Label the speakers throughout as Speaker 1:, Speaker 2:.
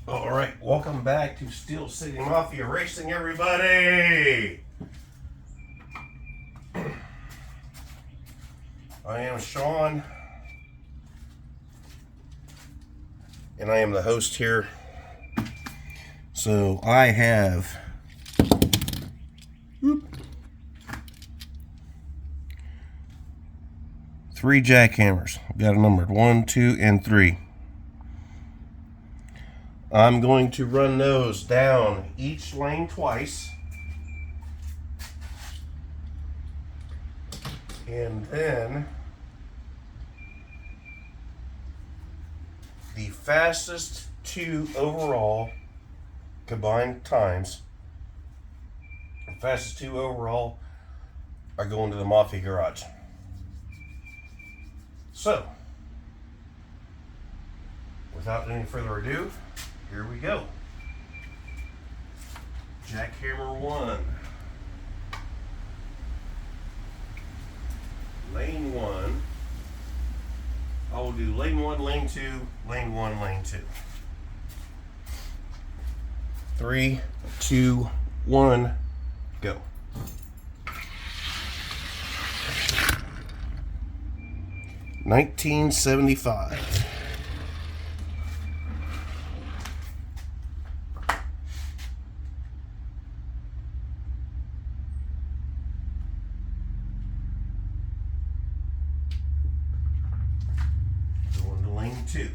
Speaker 1: All right, welcome back to Steel City Mafia Racing, everybody. I am Sean, and I am the host here. So I have three jackhammers. I've got them numbered 1, 2, and 3. I'm going to run those down each lane twice. And then the fastest two overall combined times, the fastest two overall are going to the Mafia Garage. So, without any further ado, here we go. Jackhammer 1. Lane 1. I will do lane 1, lane 2, lane 1, lane 2. 3, 2, 1, go. $19.75. Going to lane 2.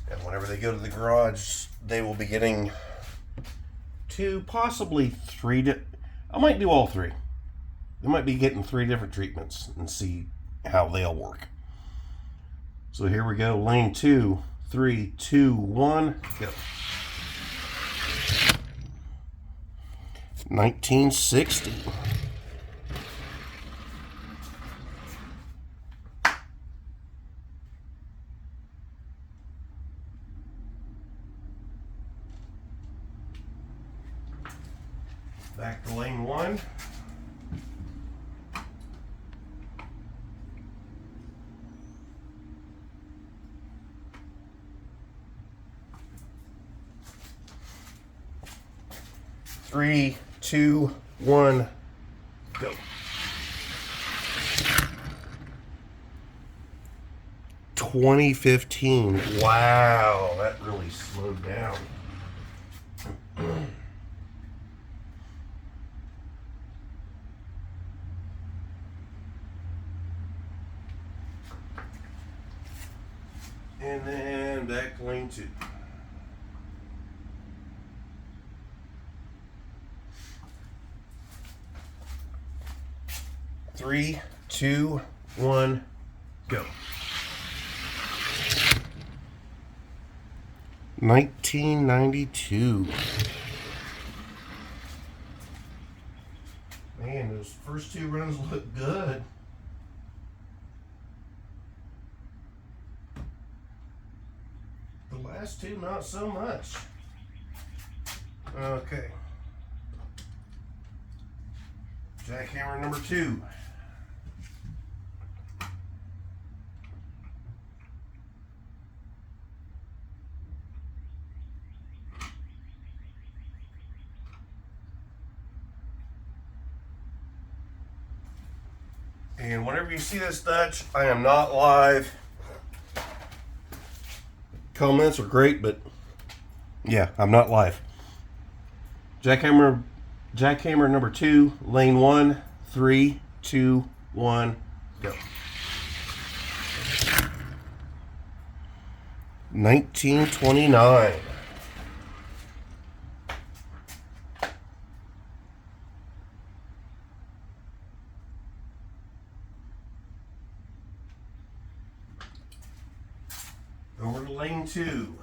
Speaker 1: And whenever they go to the garage, they will be getting 2, possibly 3. I might do all 3. They might be getting 3 different treatments and see how they'll work. So here we go. Lane 2, 3, 2, 1, go. 1960. Back to lane 1. Three, 2, 1, go. 2015. Wow, that really slowed down. And then back to lane 2. Three, 2, 1, go. 1992. Man, those first 2 runs look good. The last 2, not so much. Okay. Jackhammer number 2. And whenever you see this Dutch, I am not live. Comments are great, but yeah, I'm not live. Jackhammer number 2, lane 1, 3, 2, 1, go. 1929. Over to lane 2.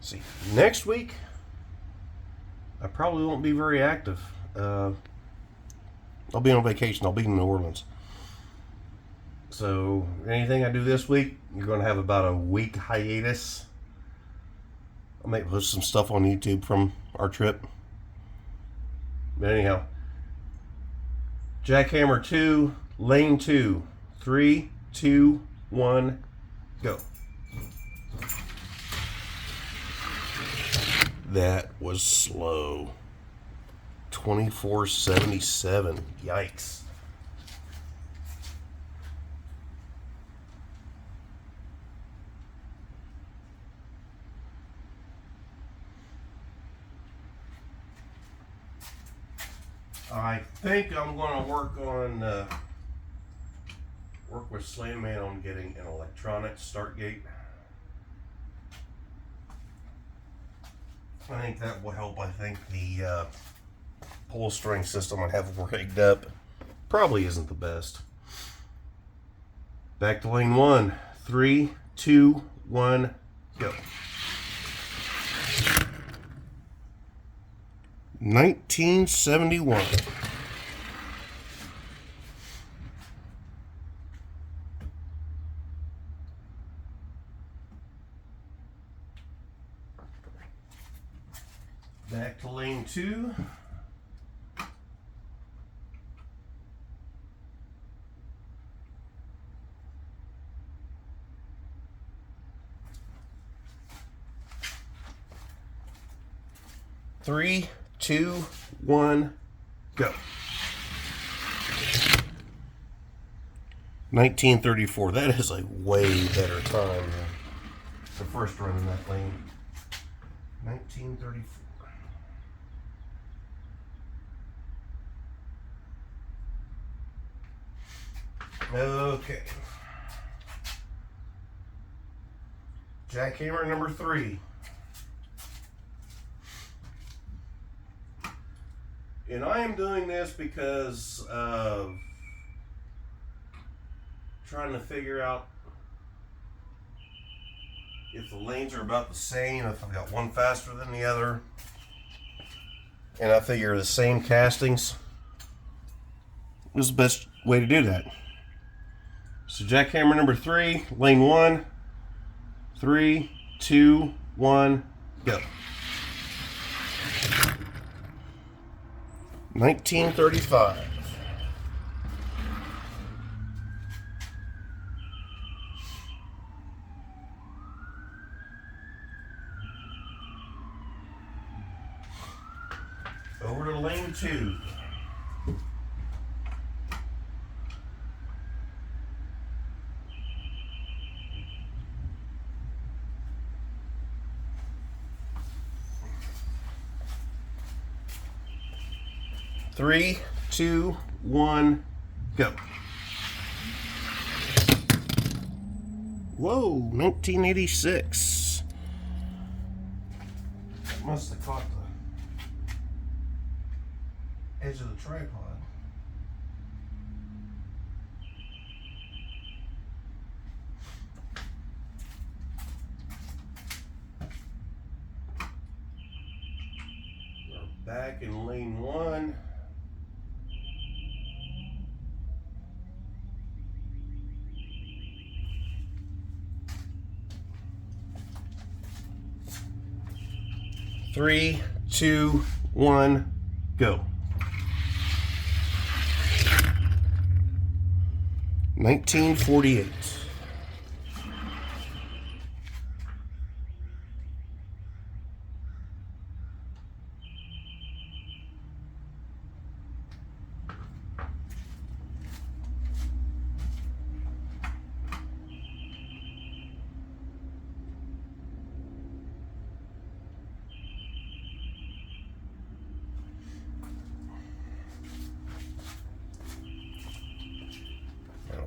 Speaker 1: See, next week I probably won't be very active. I'll be on vacation. I'll be in New Orleans. So anything I do this week, you're going to have about a week hiatus. I might post some stuff on YouTube from our trip. But anyhow, Jackhammer 2, lane 2. 3, 2, 1, go. That was slow. 2477. Yikes. I think I'm going to work with Slamman on getting an electronic start gate. I think that will help. I think the pull string system I have rigged up probably isn't the best. Back to lane 1. 3, 2, 1, go. 1971. Back to lane 2. Three, 2, 1, go. 1934. That is a way better time than the first run in that lane. 1934. Okay. Jackhammer number 3. And I am doing this because of trying to figure out if the lanes are about the same, if I've got one faster than the other. And I figure the same castings is the best way to do that. So Jackhammer number 3, lane 1, 3, 2, 1, go. 1935. Over to lane 2. Three, 2, 1, go. Whoa, 1986. That must have caught the edge of the tripod. We're back in lane 1. Three, 2, 1, go. 1948.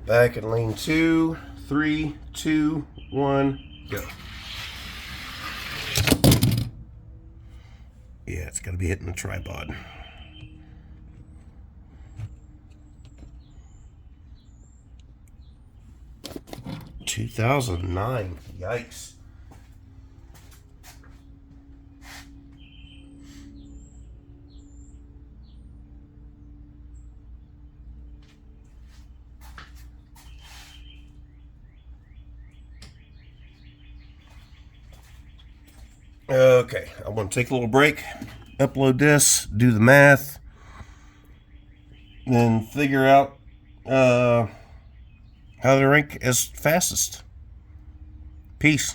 Speaker 1: Back in lane 2, 3, 2, 1, go. Yeah, it's got to be hitting the tripod. (2009). Yikes. Okay, I'm going to take a little break, upload this, do the math, then figure out how to rank as fastest. Peace.